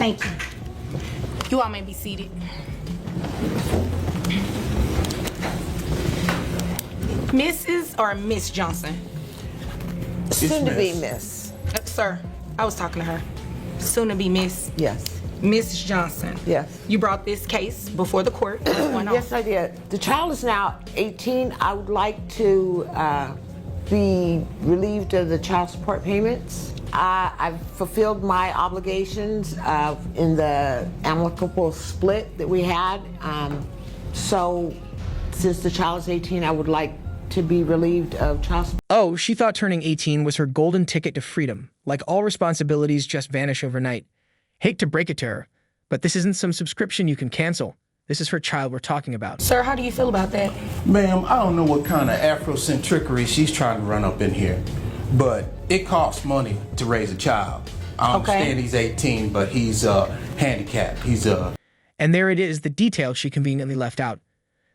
Thank you. You all may be seated. Mrs. or Miss Johnson? Soon to be Miss. Sir, I was talking to her. Soon to be Miss. Yes. Miss Johnson. Yes. You brought this case before the court. What's going on? Yes, I did. The child is now 18. I would like to be relieved of the child support payments. I've fulfilled my obligations in the amicable split that we had. So since the child is 18, I would like to be relieved of child support. Oh, she thought turning 18 was her golden ticket to freedom. Like all responsibilities just vanish overnight. Hate to break it to her, but this isn't some subscription you can cancel. This is her child we're talking about. Sir, how do you feel about that? Ma'am, I don't know what kind of Afrocentrickery she's trying to run up in here, but it costs money to raise a child. I understand he's 18, but he's handicapped. And there it is, the detail she conveniently left out.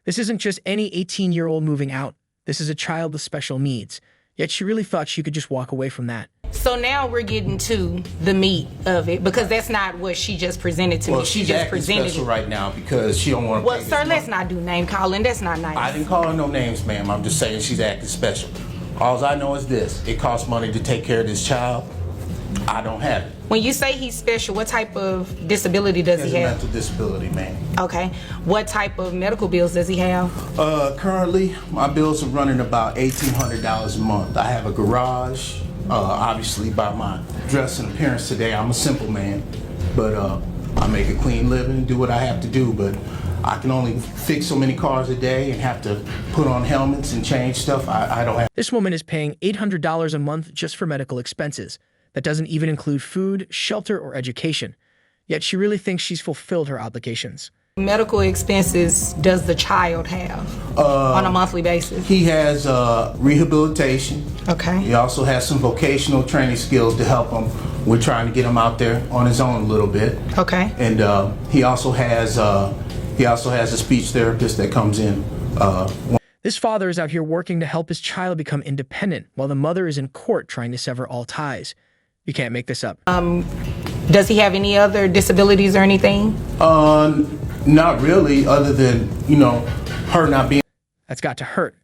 This isn't just any 18-year-old moving out. This is a child with special needs. Yet she really thought she could just walk away from that. So now we're getting to the meat of it, because that's not what she just presented to me. Well, she's acting special right now because she don't want to. Well, sir, let's not do name calling. That's not nice. I didn't call her no names, ma'am. I'm just saying she's acting special. All I know is this: it costs money to take care of this child. I don't have it. When you say he's special, what type of disability does he He has have? a mental disability, ma'am. Okay. What type of medical bills does he have? Currently, my bills are running about $1,800 a month. I have a garage. Obviously, by my dress and appearance today, I'm a simple man. But I make a clean living, do what I have to do. But I can only fix so many cars a day and have to put on helmets and change stuff. I don't have. This woman is paying $800 a month just for medical expenses. That doesn't even include food, shelter, or education. Yet she really thinks she's fulfilled her obligations. Medical expenses does the child have on a monthly basis? He has rehabilitation. Okay. He also has some vocational training skills to help him. We're trying to get him out there on his own a little bit. Okay. And he also has a speech therapist that comes in. This father is out here working to help his child become independent, while the mother is in court trying to sever all ties. You can't make this up. Does he have any other disabilities or anything? Not really, other than, her not being. That's got to hurt.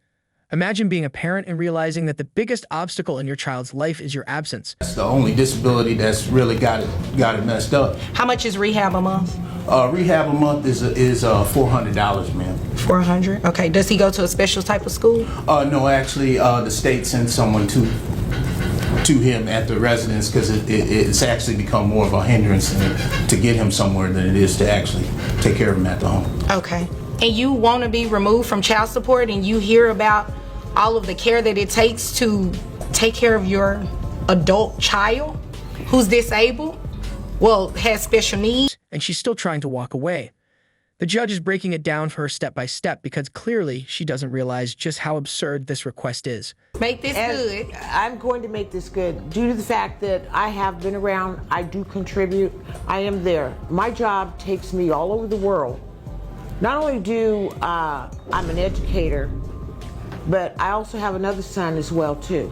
Imagine being a parent and realizing that the biggest obstacle in your child's life is your absence. That's the only disability that's really got it messed up. How much is rehab a month? Rehab a month is $400, ma'am. $400. Okay. Does he go to a special type of school? No, actually, the state sends someone to him at the residence because it's actually become more of a hindrance to get him somewhere than it is to actually take care of him at the home. Okay. And you want to be removed from child support, and you hear about all of the care that it takes to take care of your adult child who's disabled, well, has special needs. And she's still trying to walk away. The judge is breaking it down for her step by step because clearly she doesn't realize just how absurd this request is. Make this good. I'm going to make this good due to the fact that I have been around, I do contribute, I am there. My job takes me all over the world. Not only I'm an educator, but I also have another son as well too,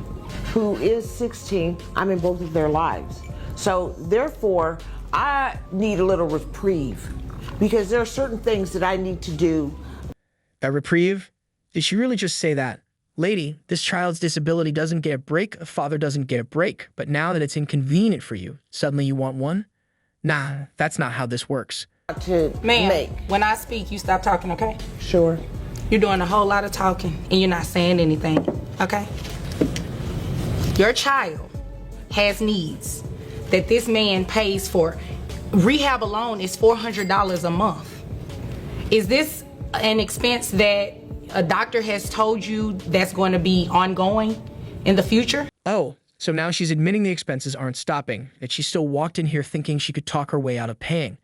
who is 16. I'm in both of their lives. So therefore, I need a little reprieve because there are certain things that I need to do. A reprieve? Did she really just say that? Lady, this child's disability doesn't get a break, a father doesn't get a break, but now that it's inconvenient for you, suddenly you want one? Nah, that's not how this works. Ma'am, when I speak, you stop talking, okay? Sure. You're doing a whole lot of talking, and you're not saying anything, okay? Your child has needs that this man pays for. Rehab alone is $400 a month. Is this an expense that a doctor has told you that's going to be ongoing in the future? Oh, so now she's admitting the expenses aren't stopping, yet she still walked in here thinking she could talk her way out of paying.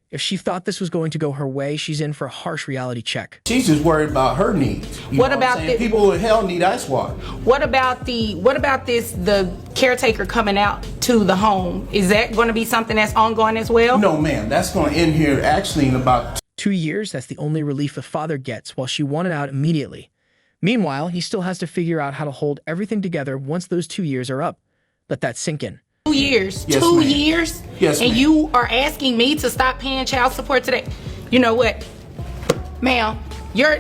If she thought this was going to go her way, she's in for a harsh reality check. She's just worried about her needs. What about the people with hell need ice water? What about the caretaker coming out to the home? Is that going to be something that's ongoing as well? No, ma'am. That's going to end here actually in about 2 years. That's the only relief the father gets, while she wanted out immediately. Meanwhile, he still has to figure out how to hold everything together once those 2 years are up. Let that sink in. 2 years. Yes, 2 ma'am. years? Yes, And ma'am. you are asking me to stop paying child support today? You know what? Ma'am,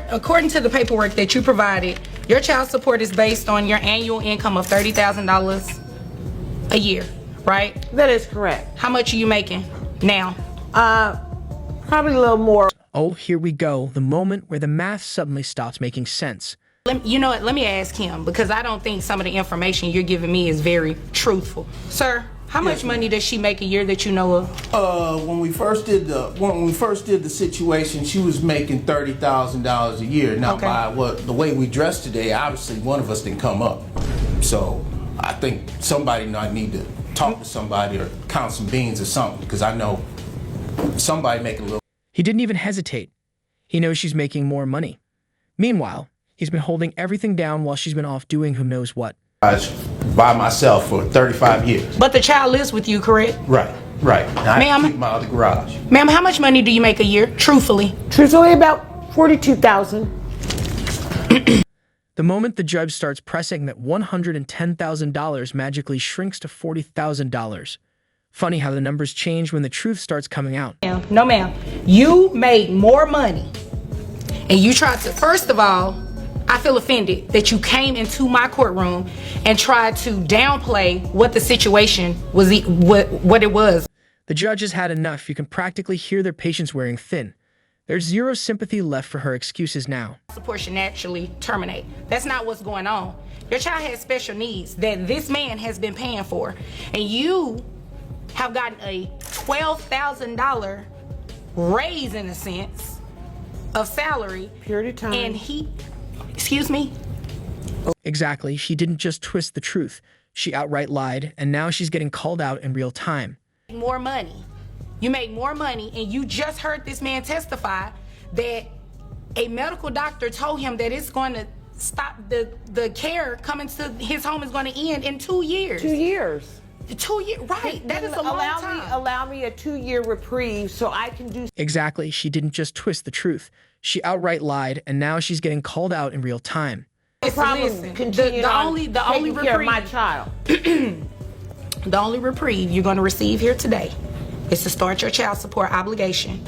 according to the paperwork that you provided, your child support is based on your annual income of $30,000 a year, right? That is correct. How much are you making now? Probably a little more. Oh, here we go. The moment where the math suddenly stops making sense. You know what? Let me ask him, because I don't think some of the information you're giving me is very truthful. Sir, how much money does she make a year that you know of? When we first did the situation, she was making $30,000 a year. Now, Okay. the way we dressed today, obviously one of us didn't come up. So I think somebody might need to talk to somebody or count some beans or something, because I know somebody making a little. He didn't even hesitate. He knows she's making more money. Meanwhile, he's been holding everything down while she's been off doing who knows what. By myself for 35 years. But the child lives with you, correct? Right. Now I Ma'am? keep my other garage. Ma'am, how much money do you make a year, truthfully? Truthfully, about 42,000. The moment the judge starts pressing that $110,000 magically shrinks to $40,000. Funny how the numbers change when the truth starts coming out. No, ma'am. You made more money. And you tried to, first of all, I feel offended that you came into my courtroom and tried to downplay what the situation was, what it was. The judge has had enough. You can practically hear their patience wearing thin. There's zero sympathy left for her excuses now. Support should naturally terminate. That's not what's going on. Your child has special needs that this man has been paying for. And you have gotten a $12,000 raise, in a sense, of salary. Period of time. And he, excuse me? Exactly. She didn't just twist the truth. She outright lied, and now she's getting called out in real time. More money. You make more money, and you just heard this man testify that a medical doctor told him that it's going to stop, the care coming to his home is going to end in 2 years. 2 years. 2 years, right? That is a long time. Allow me a 2-year reprieve so I can do. Exactly. She didn't just twist the truth. She outright lied, and now she's getting called out in real time. Listen, Continue the on only taking care of my reprieve, child. the only reprieve you're going to receive here today is to start your child support obligation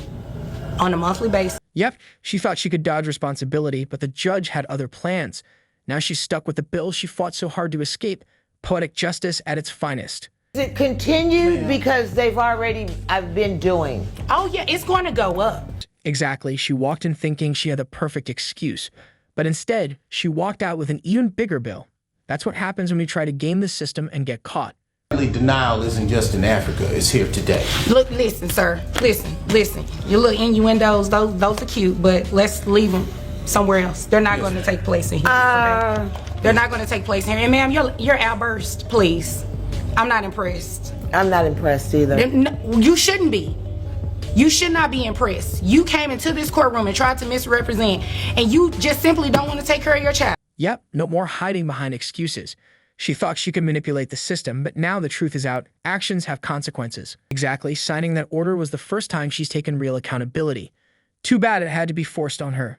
on a monthly basis. Yep, she thought she could dodge responsibility, but the judge had other plans. Now she's stuck with the bill she fought so hard to escape. Poetic justice at its finest. Is it continued? Because I've been doing. Oh yeah, it's going to go up. Exactly. She walked in thinking she had the perfect excuse. But instead, she walked out with an even bigger bill. That's what happens when we try to game the system and get caught. Denial isn't just in Africa, it's here today. Look, listen, sir. Listen. Your little innuendos, those are cute, but let's leave them somewhere else. They're not going to take place in here. Okay? They're not going to take place here. And ma'am, your outburst, please. I'm not impressed. I'm not impressed either. No, you shouldn't be. You should not be impressed. You came into this courtroom and tried to misrepresent, and you just simply don't want to take care of your child. Yep, no more hiding behind excuses. She thought she could manipulate the system, but now the truth is out. Actions have consequences. Exactly, signing that order was the first time she's taken real accountability. Too bad it had to be forced on her.